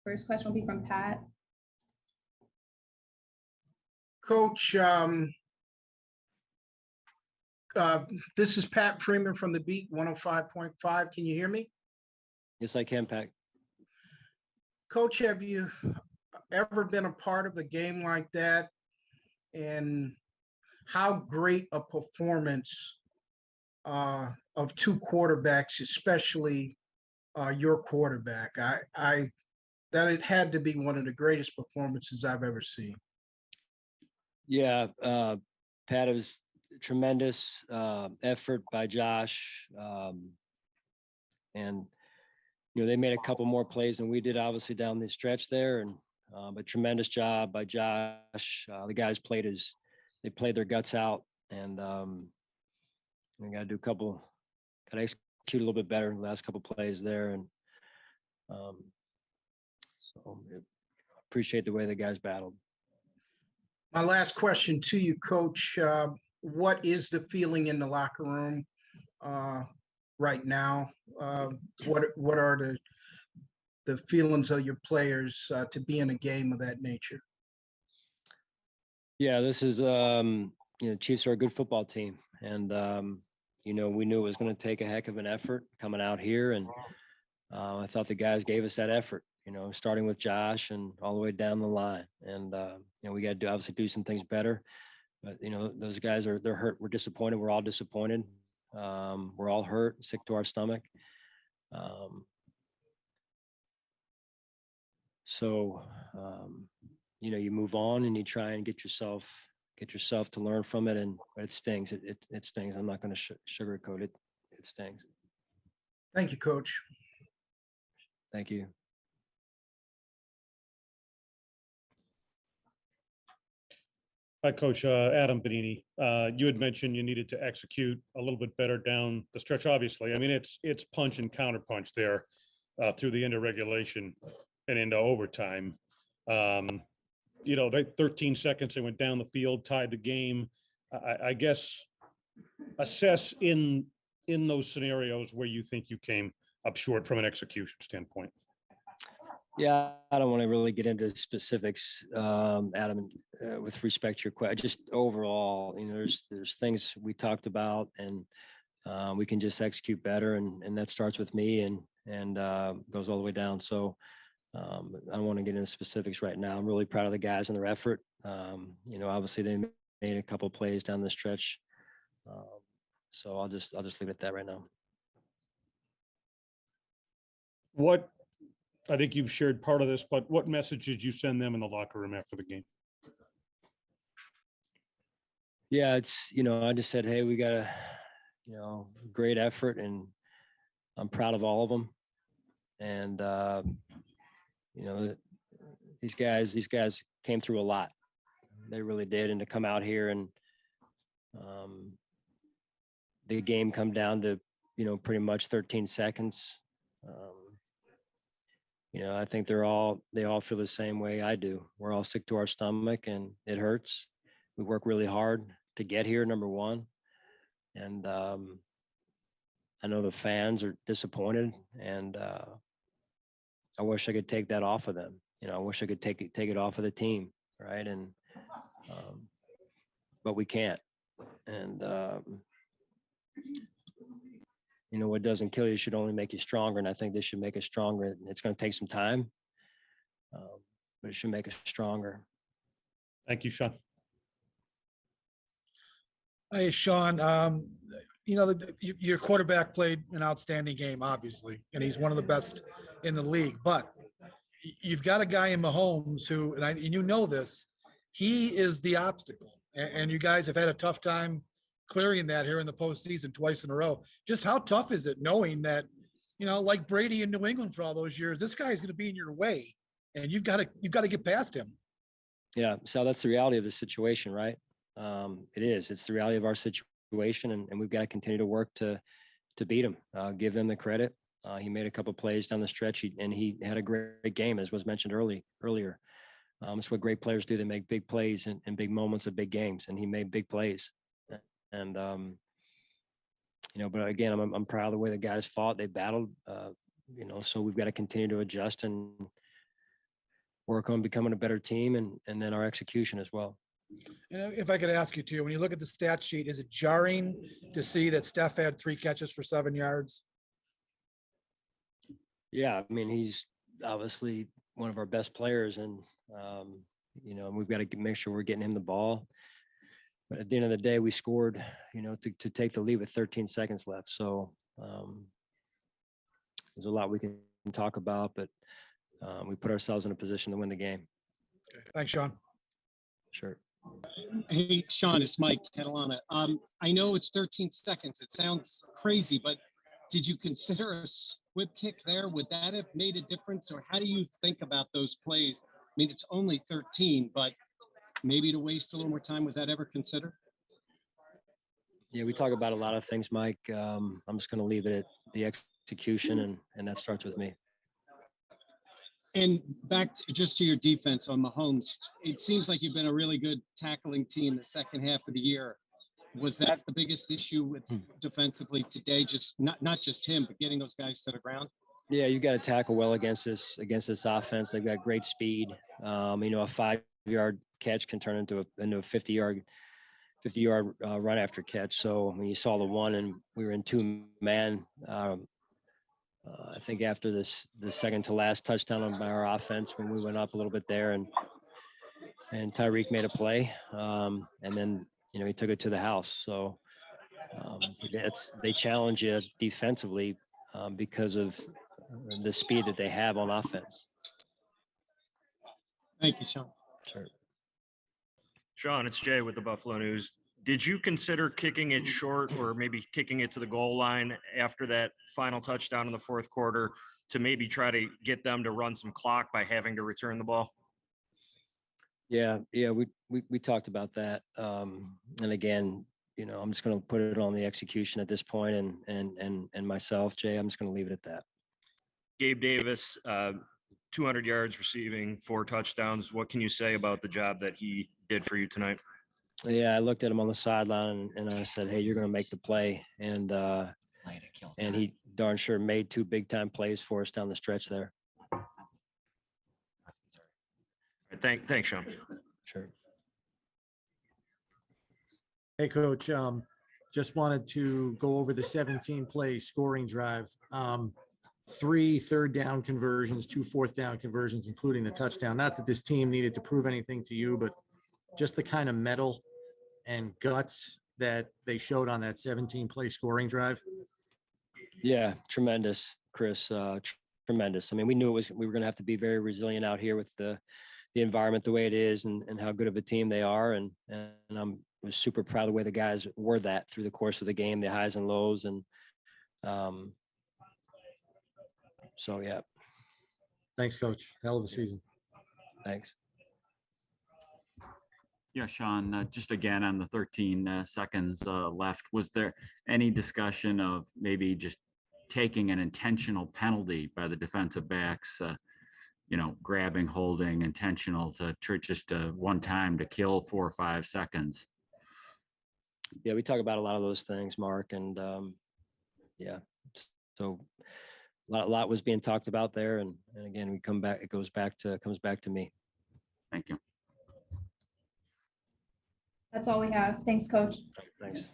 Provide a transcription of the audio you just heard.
First question will be from Pat. Coach, this is Pat Freeman from the Beat 105.5. Can you hear me? Yes, I can, Pat. Coach, have you ever been a part of a game like that? And how great a performance of two quarterbacks, especially your quarterback. That it had to be one of the greatest performances I've ever seen. Yeah, Pat, it was tremendous effort by Josh. And, they made a couple more plays than we did, obviously, down the stretch there. And a tremendous job by Josh. The guys they played their guts out. And we got to execute a little bit better in the last couple plays there. And so appreciate the way the guys battled. My last question to you, Coach. What is the feeling in the locker room right now? What are the feelings of your players to be in a game of that nature? Yeah, this is Chiefs are a good football team, and we knew it was going to take a heck of an effort coming out here, and I thought the guys gave us that effort. Starting with Josh and all the way down the line, and we got to obviously do some things better. But those guys they're hurt. We're disappointed. We're all disappointed. We're all hurt, sick to our stomach. So you move on and you try and get yourself to learn from it, but it stings. It stings. I'm not going to sugarcoat it. It stings. Thank you, Coach. Thank you. Hi, Coach. Adam Benini. You had mentioned you needed to execute a little bit better down the stretch. Obviously, I mean it's punch and counter punch there through the end of regulation and into overtime. They 13 seconds they went down the field, tied the game. I guess assess in those scenarios where you think you came up short from an execution standpoint. Yeah, I don't want to really get into specifics, Adam, with respect to your question. Just overall, there's things we talked about, and we can just execute better, and that starts with me and goes all the way down. So I don't want to get into specifics right now. I'm really proud of the guys and their effort. Obviously they made a couple plays down the stretch, so I'll just leave it at that right now. What? I think you've shared part of this, but what message did you send them in the locker room after the game? Yeah, it's, I just said, hey, we got a, great effort, and I'm proud of all of them. And, these guys came through a lot. They really did. And to come out here and the game come down to, pretty much 13 seconds. I think they all feel the same way I do. We're all sick to our stomach, and it hurts. We work really hard to get here, number one. And I know the fans are disappointed, and I wish I could take that off of them. I wish I could take it off of the team, right? And but we can't. And what doesn't kill you should only make you stronger. And I think this should make us stronger. It's going to take some time, but it should make us stronger. Thank you, Sean. Hey, Sean, your quarterback played an outstanding game, obviously, and he's one of the best in the league. But you've got a guy in Mahomes who, and you know this, he is the obstacle. And you guys have had a tough time clearing that here in the postseason twice in a row. Just how tough is it knowing that, like Brady in New England for all those years, this guy is going to be in your way, and you've got to get past him. Yeah, so that's the reality of the situation, right? It is. It's the reality of our situation, and we've got to continue to work to beat him. Give them the credit. He made a couple plays down the stretch, and he had a great game, as was mentioned earlier. It's what great players do. They make big plays in big moments of big games, and he made big plays. And but again, I'm proud of the way the guys fought. They battled. So we've got to continue to adjust and work on becoming a better team and then our execution as well. And if I could ask you too, when you look at the stat sheet, is it jarring to see that Steph had 3 catches for 7 yards? Yeah, I mean, he's obviously one of our best players, and we've got to make sure we're getting him the ball. But at the end of the day, we scored, to take the lead with 13 seconds left. So there's a lot we can talk about, but we put ourselves in a position to win the game. Okay. Thanks, Sean. Sure. Hey, Sean, it's Mike Catalana. I know it's 13 seconds. It sounds crazy, but did you consider a squib kick there? Would that have made a difference? Or how do you think about those plays? I mean, it's only 13, but maybe to waste a little more time, was that ever considered? Yeah, we talk about a lot of things, Mike. I'm just going to leave it at the execution, and that starts with me. And back just to your defense on Mahomes, it seems like you've been a really good tackling team the second half of the year. Was that the biggest issue with defensively today? Just not just him, but getting those guys to the ground? Yeah, you got to tackle well against this offense. They've got great speed. A 5-yard catch can turn into a 50-yard run after catch. So when you saw the one and we were in 2-man, I think after the second to last touchdown by our offense, when we went up a little bit there, and Tyreek made a play, and then he took it to the house. So they challenge you defensively because of the speed that they have on offense. Thank you, Sean. Sure. Sean, it's Jay with the Buffalo News. Did you consider kicking it short or maybe kicking it to the goal line after that final touchdown in the fourth quarter to maybe try to get them to run some clock by having to return the ball? Yeah, we talked about that. And again, I'm just going to put it on the execution at this point, and myself, Jay, I'm just going to leave it at that. Gabe Davis, 200 yards receiving, 4 touchdowns. What can you say about the job that he did for you tonight? Yeah, I looked at him on the sideline and I said, "Hey, you're going to make the play," and he darn sure made 2 big-time plays for us down the stretch there. Thanks, Sean. Sure. Hey, Coach. Just wanted to go over the 17-play scoring drive. 3 third-down conversions, 2 fourth-down conversions, including the touchdown. Not that this team needed to prove anything to you, but just the kind of mettle and guts that they showed on that 17-play scoring drive. Yeah, tremendous, Chris. Tremendous. I mean, we knew we were going to have to be very resilient out here with the environment the way it is, and how good of a team they are, and was super proud of the way the guys were that through the course of the game, the highs and lows, and so yeah. Thanks, Coach. Hell of a season. Thanks. Yeah, Sean, just again on the 13 seconds left, was there any discussion of maybe just taking an intentional penalty by the defensive backs, grabbing, holding, intentional to just one time to kill 4 or 5 seconds? Yeah, we talk about a lot of those things, Mark, and yeah, so a lot was being talked about there, and again, it comes back to me. Thank you. That's all we have. Thanks, Coach. Thanks.